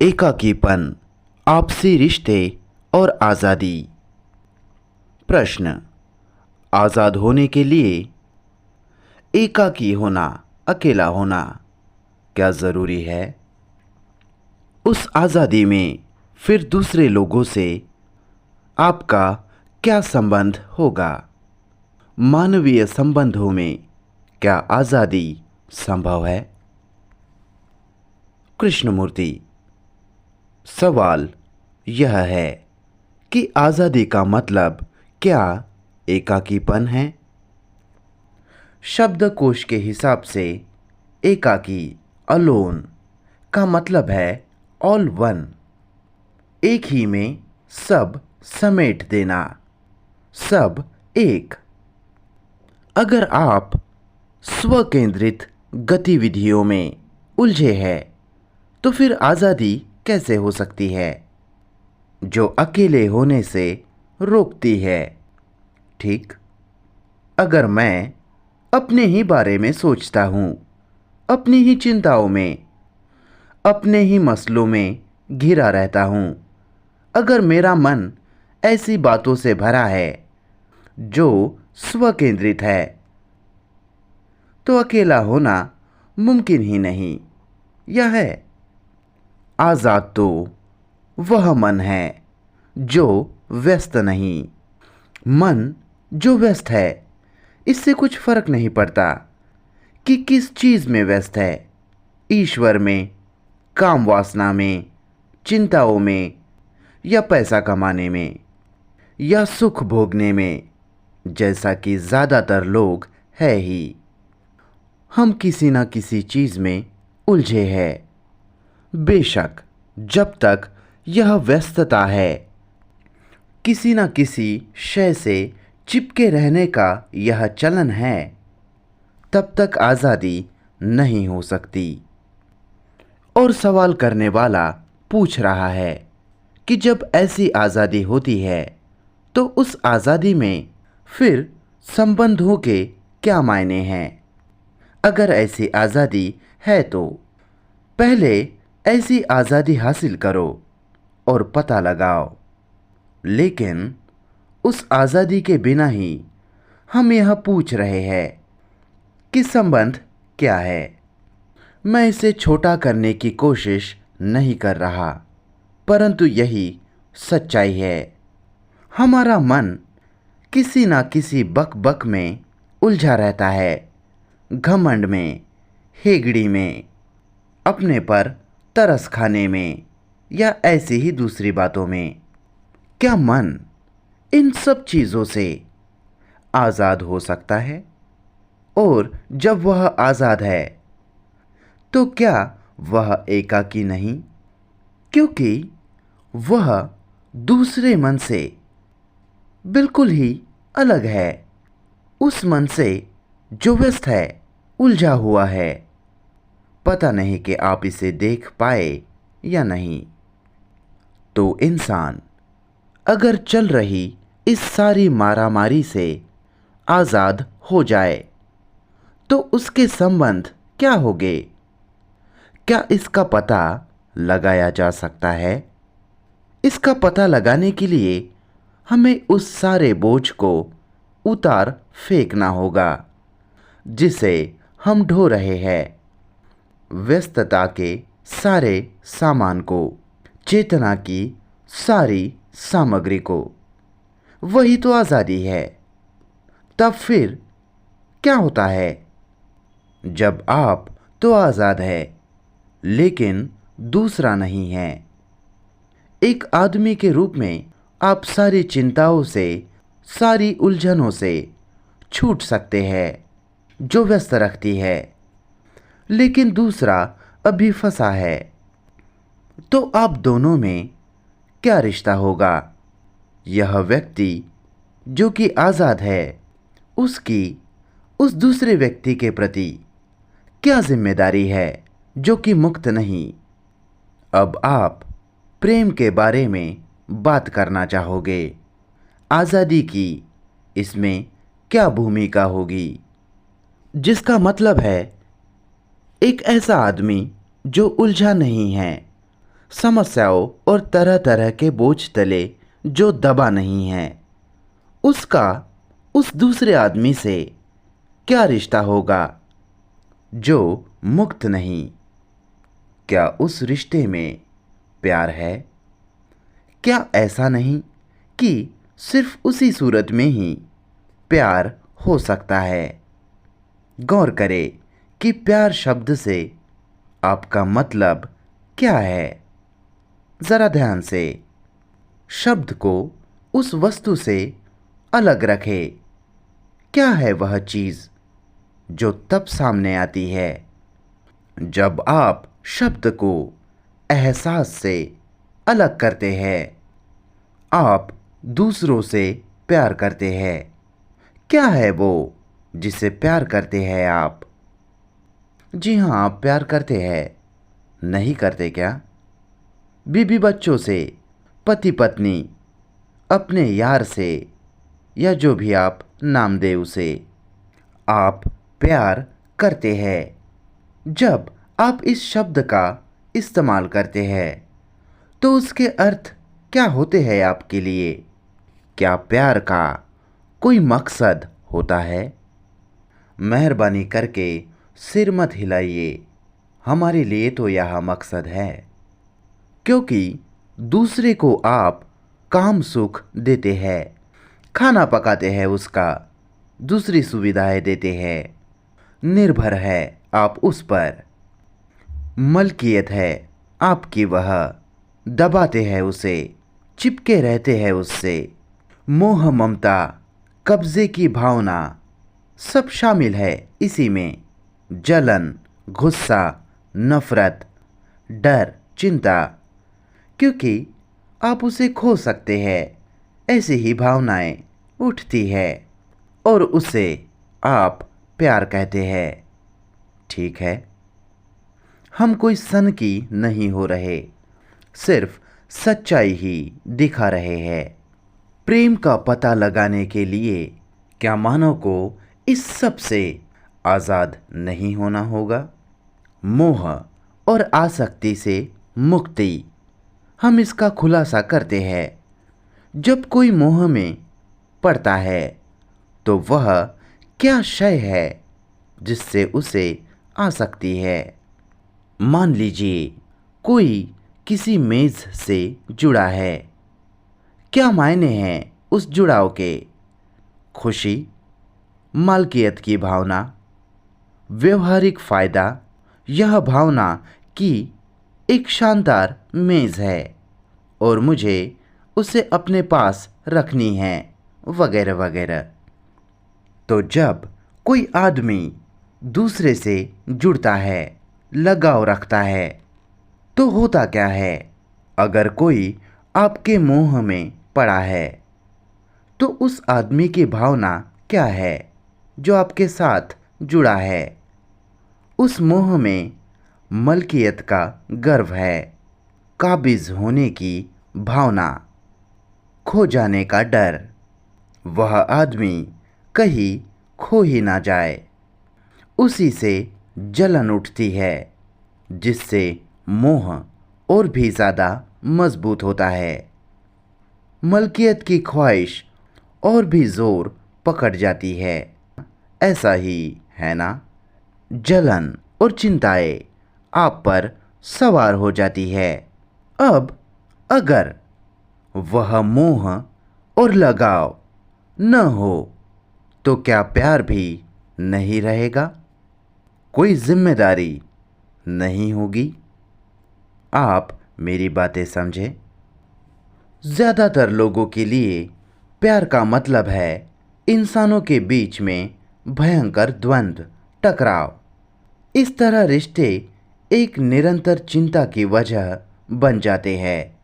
एकाकीपन, आपसी रिश्ते और आज़ादी। प्रश्न। आज़ाद होने के लिए एकाकी होना, अकेला होना क्या ज़रूरी है? उस आज़ादी में फिर दूसरे लोगों से आपका क्या संबंध होगा? मानवीय संबंधों में क्या आज़ादी संभव है? कृष्णमूर्ति। सवाल यह है कि आज़ादी का मतलब क्या एकाकीपन है? शब्दकोश के हिसाब से एकाकी, अलोन का मतलब है ऑल वन, एक ही में सब समेट देना, सब एक। अगर आप स्वकेंद्रित गतिविधियों में उलझे हैं तो फिर आज़ादी कैसे हो सकती है, जो अकेले होने से रोकती है? ठीक, अगर मैं अपने ही बारे में सोचता हूँ, अपनी ही चिंताओं में, अपने ही मसलों में घिरा रहता हूँ, अगर मेरा मन ऐसी बातों से भरा है जो स्वकेंद्रित है, तो अकेला होना मुमकिन ही नहीं। यह है आज़ाद तो वह मन है जो व्यस्त नहीं। मन जो व्यस्त है, इससे कुछ फर्क नहीं पड़ता कि किस चीज़ में व्यस्त है, ईश्वर में, काम वासना में, चिंताओं में, या पैसा कमाने में, या सुख भोगने में, जैसा कि ज़्यादातर लोग है ही। हम किसी न किसी चीज़ में उलझे हैं। बेशक जब तक यह व्यस्तता है, किसी न किसी शय से चिपके रहने का यह चलन है, तब तक आज़ादी नहीं हो सकती। और सवाल करने वाला पूछ रहा है कि जब ऐसी आज़ादी होती है तो उस आज़ादी में फिर संबंधों के क्या मायने हैं? अगर ऐसी आज़ादी है तो पहले ऐसी आज़ादी हासिल करो और पता लगाओ। लेकिन उस आज़ादी के बिना ही हम यह पूछ रहे हैं कि संबंध क्या है। मैं इसे छोटा करने की कोशिश नहीं कर रहा, परंतु यही सच्चाई है। हमारा मन किसी न किसी बक में उलझा रहता है, घमंड में, हेगड़ी में, अपने पर तरस खाने में, या ऐसी ही दूसरी बातों में। क्या मन इन सब चीज़ों से आज़ाद हो सकता है? और जब वह आज़ाद है तो क्या वह एकाकी नहीं, क्योंकि वह दूसरे मन से बिल्कुल ही अलग है, उस मन से जो व्यस्त है, उलझा हुआ है। पता नहीं कि आप इसे देख पाए या नहीं। तो इंसान अगर चल रही इस सारी मारामारी से आज़ाद हो जाए तो उसके संबंध क्या होंगे? क्या इसका पता लगाया जा सकता है? इसका पता लगाने के लिए हमें उस सारे बोझ को उतार फेंकना होगा जिसे हम ढो रहे हैं, व्यस्तता के सारे सामान को, चेतना की सारी सामग्री को। वही तो आज़ादी है। तब फिर क्या होता है? जब आप तो आज़ाद है लेकिन दूसरा नहीं है। एक आदमी के रूप में आप सारी चिंताओं से, सारी उलझनों से छूट सकते हैं जो व्यस्त रखती है, लेकिन दूसरा अभी फंसा है। तो आप दोनों में क्या रिश्ता होगा? यह व्यक्ति जो कि आज़ाद है, उसकी उस दूसरे व्यक्ति के प्रति क्या जिम्मेदारी है जो कि मुक्त नहीं? अब आप प्रेम के बारे में बात करना चाहोगे। आज़ादी की इसमें क्या भूमिका होगी? जिसका मतलब है एक ऐसा आदमी जो उलझा नहीं है, समस्याओं और तरह तरह के बोझ तले जो दबा नहीं है, उसका उस दूसरे आदमी से क्या रिश्ता होगा जो मुक्त नहीं? क्या उस रिश्ते में प्यार है? क्या ऐसा नहीं कि सिर्फ उसी सूरत में ही प्यार हो सकता है? गौर करें कि प्यार शब्द से आपका मतलब क्या है। जरा ध्यान से शब्द को उस वस्तु से अलग रखें। क्या है वह चीज जो तब सामने आती है जब आप शब्द को एहसास से अलग करते हैं? आप दूसरों से प्यार करते हैं। क्या है वो जिसे प्यार करते हैं आप? जी हाँ, आप प्यार करते हैं, नहीं करते क्या? बीवी बच्चों से, पति पत्नी, अपने यार से, या जो भी आप नाम दे उसे, आप प्यार करते हैं। जब आप इस शब्द का इस्तेमाल करते हैं तो उसके अर्थ क्या होते हैं आपके लिए? क्या प्यार का कोई मकसद होता है? मेहरबानी करके सिर मत हिलाइए। हमारे लिए तो यह मकसद है, क्योंकि दूसरे को आप काम सुख देते हैं, खाना पकाते हैं, उसका दूसरी सुविधाएं देते हैं, निर्भर है आप उस पर, मलकियत है आपकी, वह दबाते हैं उसे, चिपके रहते हैं उससे। मोह, ममता, कब्जे की भावना सब शामिल है इसी में। जलन, गुस्सा, नफरत, डर, चिंता, क्योंकि आप उसे खो सकते हैं, ऐसी ही भावनाएं उठती है और उसे आप प्यार कहते हैं। ठीक है, हम कोई सन की नहीं हो रहे, सिर्फ सच्चाई ही दिखा रहे हैं। प्रेम का पता लगाने के लिए क्या मानव को इस सब से आज़ाद नहीं होना होगा? मोह और आसक्ति से मुक्ति, हम इसका खुलासा करते हैं। जब कोई मोह में पड़ता है तो वह क्या शय है जिससे उसे आसक्ति है? मान लीजिए कोई किसी मेज से जुड़ा है। क्या मायने हैं उस जुड़ाव के? खुशी, मालकियत की भावना, व्यवहारिक फायदा, यह भावना कि एक शानदार मेज है और मुझे उसे अपने पास रखनी है, वगैरह वगैरह। तो जब कोई आदमी दूसरे से जुड़ता है, लगाव रखता है, तो होता क्या है? अगर कोई आपके मोह में पड़ा है तो उस आदमी की भावना क्या है जो आपके साथ जुड़ा है? उस मोह में मलकियत का गर्व है, काबिज होने की भावना, खो जाने का डर। वह आदमी कहीं खो ही ना जाए, उसी से जलन उठती है, जिससे मोह और भी ज़्यादा मजबूत होता है। मलकियत की ख्वाहिश और भी जोर पकड़ जाती है। ऐसा ही है ना? जलन और चिंताएं आप पर सवार हो जाती है। अब अगर वह मोह और लगाव न हो तो क्या प्यार भी नहीं रहेगा? कोई जिम्मेदारी नहीं होगी? आप मेरी बातें समझे? ज़्यादातर लोगों के लिए प्यार का मतलब है इंसानों के बीच में भयंकर द्वंद्व, टकराव। इस तरह रिश्ते एक निरंतर चिंता की वजह बन जाते हैं।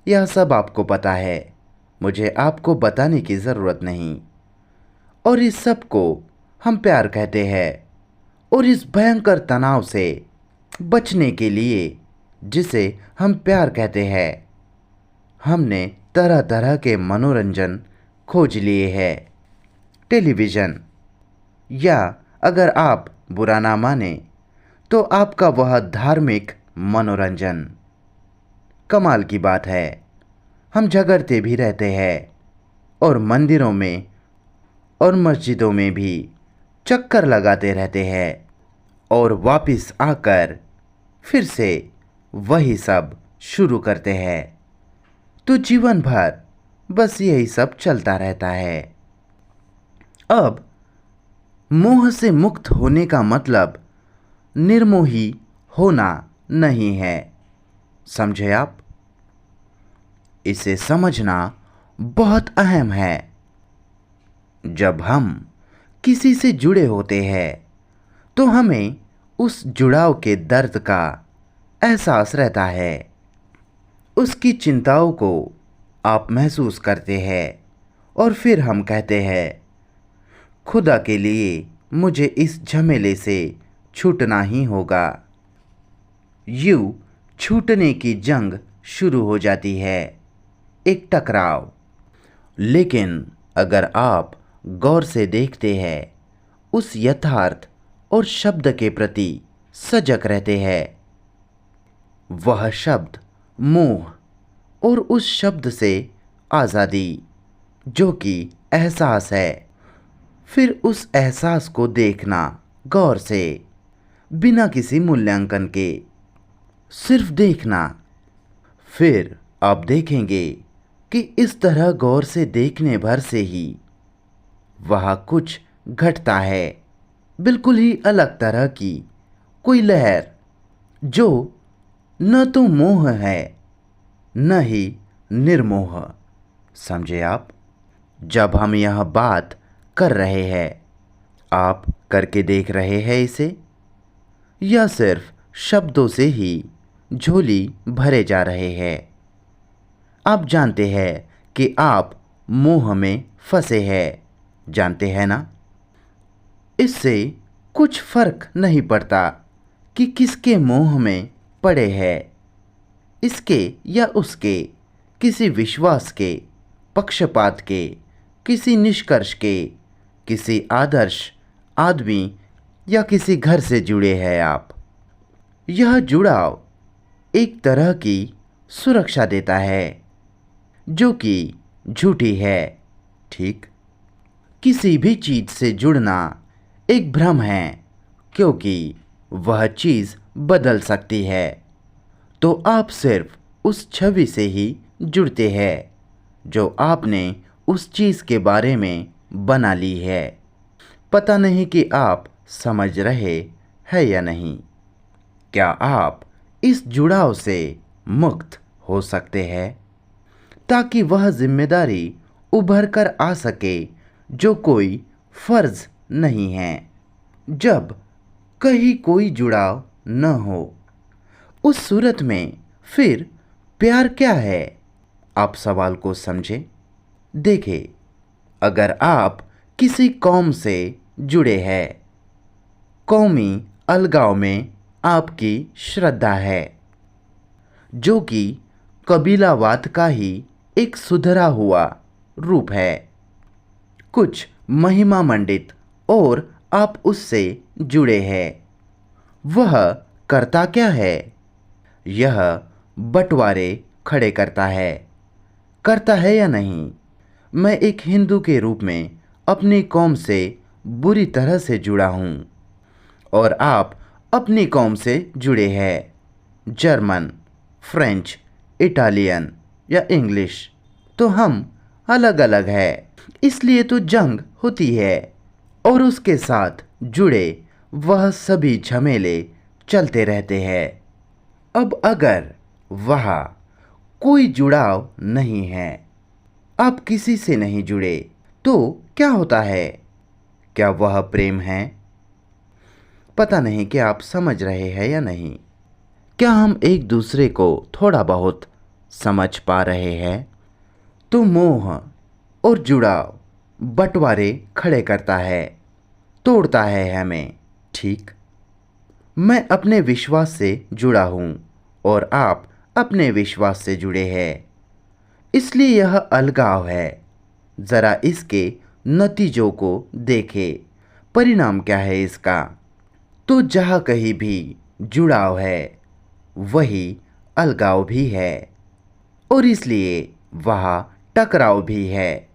यह सब आपको पता है, मुझे आपको बताने की ज़रूरत नहीं। और इस सब को हम प्यार कहते हैं। और इस भयंकर तनाव से बचने के लिए, जिसे हम प्यार कहते हैं, हमने तरह तरह के मनोरंजन खोज लिए हैं। टेलीविज़न, या अगर आप बुरा ना माने तो आपका वह धार्मिक मनोरंजन, कमाल की बात है, हम झगड़ते भी रहते हैं और मंदिरों में और मस्जिदों में भी चक्कर लगाते रहते हैं और वापस आकर फिर से वही सब शुरू करते हैं। तो जीवन भर बस यही सब चलता रहता है। अब मोह से मुक्त होने का मतलब निर्मोही होना नहीं है, समझे आप? इसे समझना बहुत अहम है। जब हम किसी से जुड़े होते हैं तो हमें उस जुड़ाव के दर्द का एहसास रहता है। उसकी चिंताओं को आप महसूस करते हैं और फिर हम कहते हैं, खुदा के लिए मुझे इस झमेले से छूटना ही होगा। यूं छूटने की जंग शुरू हो जाती है, एक टकराव। लेकिन अगर आप गौर से देखते हैं, उस यथार्थ और शब्द के प्रति सजग रहते हैं, वह शब्द मोह और उस शब्द से आज़ादी, जो कि एहसास है, फिर उस एहसास को देखना गौर से, बिना किसी मूल्यांकन के, सिर्फ देखना। फिर आप देखेंगे कि इस तरह गौर से देखने भर से ही वहाँ कुछ घटता है, बिल्कुल ही अलग तरह की कोई लहर, जो न तो मोह है न ही निर्मोह, समझे आप? जब हम यह बात कर रहे हैं, आप करके देख रहे हैं इसे, या सिर्फ शब्दों से ही झोली भरे जा रहे हैं? आप जानते हैं कि आप मोह में फंसे हैं, जानते हैं ना? इससे कुछ फर्क नहीं पड़ता कि किसके मोह में पड़े हैं, इसके या उसके, किसी विश्वास के, पक्षपात के, किसी निष्कर्ष के, किसी आदर्श आदमी या किसी घर से जुड़े हैं आप। यह जुड़ाव एक तरह की सुरक्षा देता है, जो कि झूठी है, ठीक? किसी भी चीज़ से जुड़ना एक भ्रम है, क्योंकि वह चीज़ बदल सकती है। तो आप सिर्फ उस छवि से ही जुड़ते हैं जो आपने उस चीज़ के बारे में बना ली है। पता नहीं कि आप समझ रहे हैं या नहीं। क्या आप इस जुड़ाव से मुक्त हो सकते हैं, ताकि वह जिम्मेदारी उभर कर आ सके जो कोई फर्ज नहीं है? जब कहीं कोई जुड़ाव न हो, उस सूरत में फिर प्यार क्या है? आप सवाल को समझें। देखें, अगर आप किसी कौम से जुड़े हैं, कौमी अलगाव में आपकी श्रद्धा है, जो कि कबीलावाद का ही एक सुधरा हुआ रूप है, कुछ महिमा मंडित, और आप उससे जुड़े हैं। वह करता क्या है? यह बंटवारे खड़े करता है या नहीं? मैं एक हिंदू के रूप में अपनी कौम से बुरी तरह से जुड़ा हूँ और आप अपनी कौम से जुड़े हैं, जर्मन, फ्रेंच, इटालियन या इंग्लिश। तो हम अलग अलग हैं, इसलिए तो जंग होती है और उसके साथ जुड़े वह सभी झमेले चलते रहते हैं। अब अगर वहाँ कोई जुड़ाव नहीं है, आप किसी से नहीं जुड़े, तो क्या होता है? क्या वह प्रेम है? पता नहीं कि आप समझ रहे हैं या नहीं। क्या हम एक दूसरे को थोड़ा बहुत समझ पा रहे हैं? तो मोह और जुड़ाव बंटवारे खड़े करता है, तोड़ता है हमें, ठीक? मैं अपने विश्वास से जुड़ा हूँ और आप अपने विश्वास से जुड़े हैं, इसलिए यह अलगाव है। ज़रा इसके नतीजों को देखें, परिणाम क्या है इसका? तो जहाँ कहीं भी जुड़ाव है, वही अलगाव भी है। और इसलिए वहाँ टकराव भी है।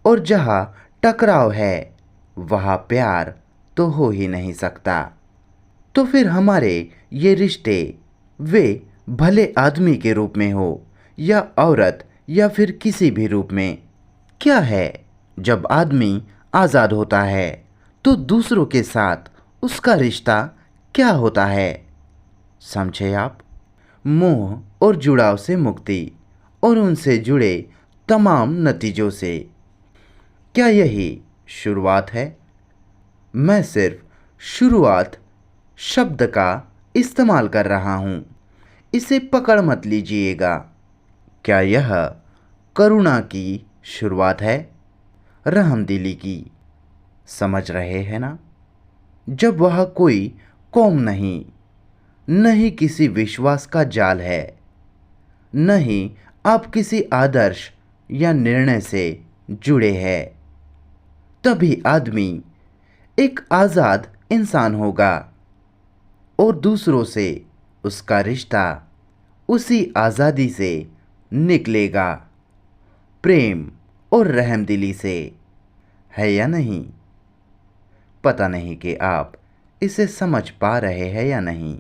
और जहाँ टकराव है वहाँ प्यार तो हो ही नहीं सकता। तो फिर हमारे ये रिश्ते वे भले आदमी के रूप में हो या औरत या फिर किसी भी रूप में, क्या है जब आदमी आज़ाद होता है तो दूसरों के साथ उसका रिश्ता क्या होता है? समझे आप? मोह और जुड़ाव से मुक्ति और उनसे जुड़े तमाम नतीजों से। क्या यही शुरुआत है? मैं सिर्फ शुरुआत शब्द का इस्तेमाल कर रहा हूँ, इसे पकड़ मत लीजिएगा। क्या यह करुणा की शुरुआत है? रहमदिली की? समझ रहे हैं ना? जब वह कोई कौम नहीं, नहीं किसी विश्वास का जाल है, नहीं आप किसी आदर्श या निर्णय से जुड़े हैं, तभी आदमी एक आज़ाद इंसान होगा और दूसरों से उसका रिश्ता उसी आज़ादी से निकलेगा, प्रेम और रहमदिली से। है या नहीं? पता नहीं कि आप इसे समझ पा रहे हैं या नहीं।